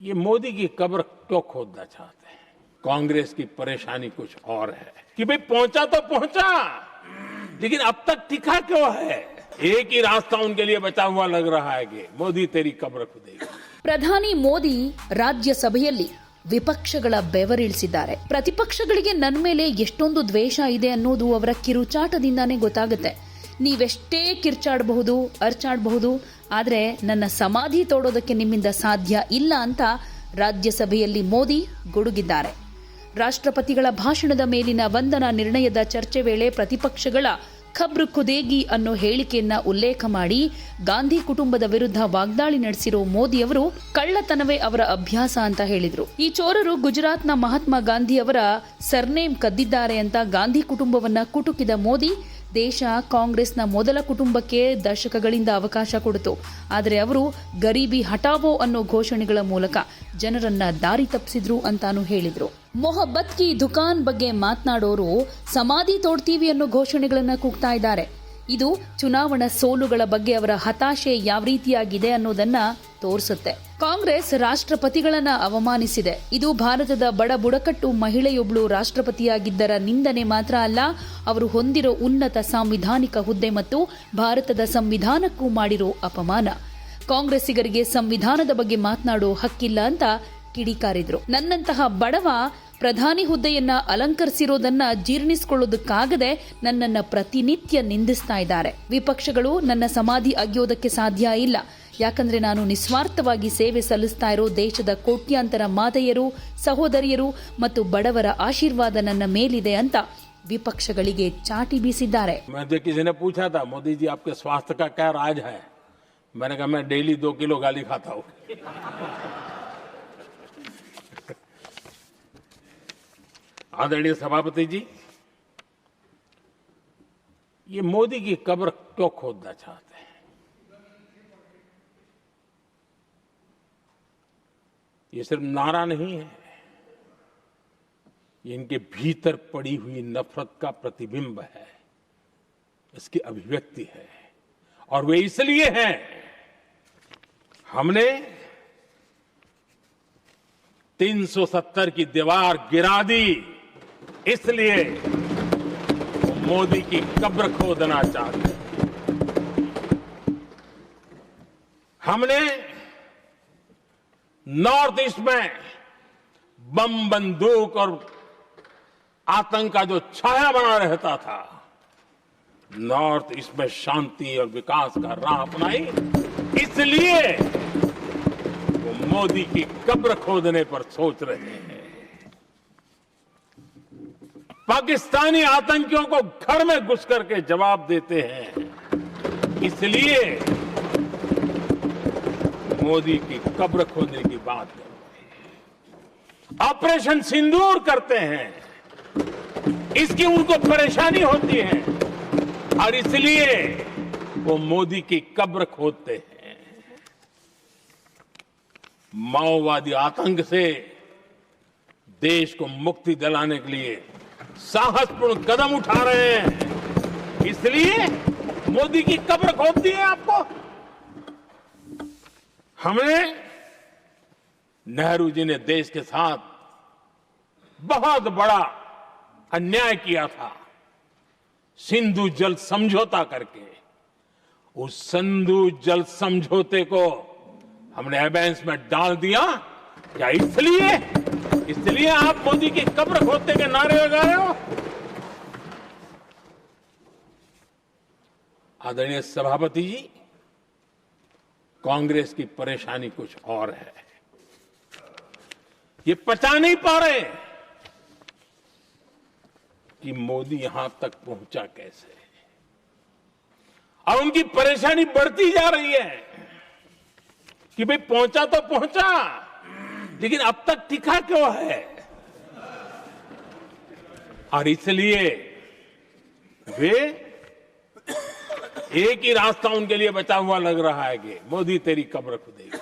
ये मोदी की कब्र क्यों खोदना चाहते हैं? कांग्रेस की परेशानी कुछ और है कि भाई पहुंचा तो पहुंचा, लेकिन अब तक टिका क्यों है? एक ही रास्ता उनके लिए बचा हुआ लग रहा है कि मोदी तेरी कब्र खुदेगी। ಪ್ರಧಾನಿ ಮೋದಿ ರಾಜ್ಯಸಭೆಯಲ್ಲಿ ವಿಪಕ್ಷಗಳ ಬೆವರಿಳಿಸಿದ್ದಾರೆ. ಪ್ರತಿಪಕ್ಷಗಳಿಗೆ ನನ್ನ ಮೇಲೆ ಎಷ್ಟೊಂದು ದ್ವೇಷ ಇದೆ ಅನ್ನೋದು ಅವರ ಕಿರುಚಾಟದಿಂದಾನೇ ಗೊತ್ತಾಗುತ್ತೆ. ನೀವೆಷ್ಟೇ ಕಿರ್ಚಾಡಬಹುದು, ಅರ್ಚಾಡಬಹುದು, ಆದರೆ ನನ್ನ ಸಮಾಧಿ ತೋಡೋದಕ್ಕೆ ನಿಮ್ಮಿಂದ ಸಾಧ್ಯ ಇಲ್ಲ ಅಂತ ರಾಜ್ಯಸಭೆಯಲ್ಲಿ ಮೋದಿ ಗುಡುಗಿದ್ದಾರೆ. ರಾಷ್ಟ್ರಪತಿಗಳ ಭಾಷಣದ ಮೇಲಿನ ವಂದನಾ ನಿರ್ಣಯದ ಚರ್ಚೆ ವೇಳೆ ಪ್ರತಿಪಕ್ಷಗಳ ಖಬ್ರ್ ಖುದೇಗಿ ಅನ್ನೋ ಹೇಳಿಕೆಯನ್ನ ಉಲ್ಲೇಖ ಮಾಡಿ ಗಾಂಧಿ ಕುಟುಂಬದ ವಿರುದ್ಧ ವಾಗ್ದಾಳಿ ನಡೆಸಿರೋ ಮೋದಿ ಅವರು ಕಳ್ಳತನವೇ ಅವರ ಅಭ್ಯಾಸ ಅಂತ ಹೇಳಿದ್ರು. ಈ ಚೋರರು ಗುಜರಾತ್ನ ಮಹಾತ್ಮ ಗಾಂಧಿ ಅವರ ಸರ್ನೇಮ್ ಕದ್ದಿದ್ದಾರೆ ಅಂತ ಗಾಂಧಿ ಕುಟುಂಬವನ್ನ ಕುಟುಕಿದ ಮೋದಿ, ದೇಶ ಕಾಂಗ್ರೆಸ್ನ ಮೊದಲ ಕುಟುಂಬಕ್ಕೆ ದಶಕಗಳಿಂದ ಅವಕಾಶ ಕೊಡಿತು. ಆದರೆ ಅವರು ಗರೀಬಿ ಹಟಾವೋ ಅನ್ನೋ ಘೋಷಣೆಗಳ ಮೂಲಕ ಜನರನ್ನ ದಾರಿ ತಪ್ಪಿಸಿದ್ರು ಅಂತಾನು ಹೇಳಿದ್ರು. ಮೊಹಬ್ಬತ್ ಕಿ ದುಕಾನ್ ಬಗ್ಗೆ ಮಾತನಾಡೋರು ಸಮಾಧಿ ತೋಡ್ತೀವಿ ಅನ್ನೋ ಘೋಷಣೆಗಳನ್ನ ಕೂಗ್ತಾ ಇದ್ದಾರೆ. ಇದು ಚುನಾವಣಾ ಸೋಲುಗಳ ಬಗ್ಗೆ ಅವರ ಹತಾಶೆ ಯಾವ ರೀತಿಯಾಗಿದೆ ಅನ್ನೋದನ್ನ ತೋರಿಸುತ್ತೆ. ಕಾಂಗ್ರೆಸ್ ರಾಷ್ಟ್ರಪತಿಗಳನ್ನ ಅವಮಾನಿಸಿದೆ. ಇದು ಭಾರತದ ಬಡ ಬುಡಕಟ್ಟು ಮಹಿಳೆಯೊಬ್ಬಳು ರಾಷ್ಟ್ರಪತಿಯಾಗಿದ್ದರ ನಿಂದನೆ ಮಾತ್ರ ಅಲ್ಲ, ಅವರು ಹೊಂದಿರೋ ಉನ್ನತ ಸಾಂವಿಧಾನಿಕ ಹುದ್ದೆ ಮತ್ತು ಭಾರತದ ಸಂವಿಧಾನಕ್ಕೂ ಮಾಡಿರೋ ಅಪಮಾನ. ಕಾಂಗ್ರೆಸ್ಸಿಗರಿಗೆ ಸಂವಿಧಾನದ ಬಗ್ಗೆ ಮಾತನಾಡೋ ಹಕ್ಕಿಲ್ಲ ಅಂತ ಕಿಡಿಕಾರಿದ್ರು. ನನ್ನಂತಹ ಬಡವ ಪ್ರಧಾನಿ ಹುದ್ದೆಯನ್ನ ಅಲಂಕರಿಸಿರೋದನ್ನ ಜೀರ್ಣಿಸಿಕೊಳ್ಳೋದಕ್ಕಾಗದೆ ನನ್ನನ್ನ ಪ್ರತಿನಿತ್ಯ ನಿಂದಿಸ್ತಾ ಇದ್ದಾರೆ. ವಿಪಕ್ಷಗಳು ನನ್ನ ಸಮಾಧಿ ಅಗೆಯೋದಕ್ಕೆ ಸಾಧ್ಯ ಇಲ್ಲ, ಯಾಕಂದ್ರೆ ನಾನು ನಿಸ್ವಾರ್ಥವಾಗಿ ಸೇವೆ ಸಲ್ಲಿಸ್ತಾ ಇರೋ ದೇಶದ ಕೋಟ್ಯಾಂತರ ಮಾತೆಯರು, ಸಹೋದರಿಯರು ಮತ್ತು ಬಡವರ ಆಶೀರ್ವಾದ ನನ್ನ ಮೇಲಿದೆ ಅಂತ ವಿಪಕ್ಷಗಳಿಗೆ ಚಾಟಿ ಬೀಸಿದ್ದಾರೆ. किसी पूछा था मोदी जी आपके स्वास्थ्य का क्या राज है? मैंने कहा मैं डेली 2 किलो गाली खाता हूं। आदरणीय सभापति जी, ये मोदी की कब्र क्यों खोदना चाहते हैं? ये सिर्फ नारा नहीं है, ये इनके भीतर पड़ी हुई नफरत का प्रतिबिंब है, इसकी अभिव्यक्ति है। और वे इसलिए हैं, हमने 370 की दीवार गिरा दी, इसलिए वो मोदी की कब्र खोदना चाहते हैं। हमने नॉर्थ ईस्ट में बम बंदूक और आतंक का जो छाया बना रहता था, नॉर्थ ईस्ट में शांति और विकास का राह अपनाई, इसलिए वो मोदी की कब्र खोदने पर सोच रहे हैं। पाकिस्तानी आतंकियों को घर में घुस करके जवाब देते हैं, इसलिए मोदी की कब्र खोदने की बात करते हैं। ऑपरेशन सिंदूर करते हैं, इसकी उनको परेशानी होती है और इसलिए वो मोदी की कब्र खोदते हैं। माओवादी आतंक से देश को मुक्ति दिलाने के लिए साहसपूर्ण कदम उठा रहे हैं, इसलिए मोदी की कब्र खोदती है आपको। हमने नेहरू जी ने देश के साथ बहुत बड़ा अन्याय किया था, सिंधु जल समझौता करके। उस सिंधु जल समझौते को हमने एबेंस में डाल दिया। क्या इसलिए आप मोदी की कब्र खोदने के नारे लगा रहे हो? आदरणीय सभापति जी, कांग्रेस की परेशानी कुछ और है। ये पचा नहीं पा रहे कि मोदी यहां तक पहुंचा कैसे, और उनकी परेशानी बढ़ती जा रही है कि भाई पहुंचा तो पहुंचा, लेकिन अब तक टिका क्यों है? और इसलिए वे एक ही रास्ता उनके लिए बचा हुआ लग रहा है कि मोदी तेरी कब्र खुदेगी।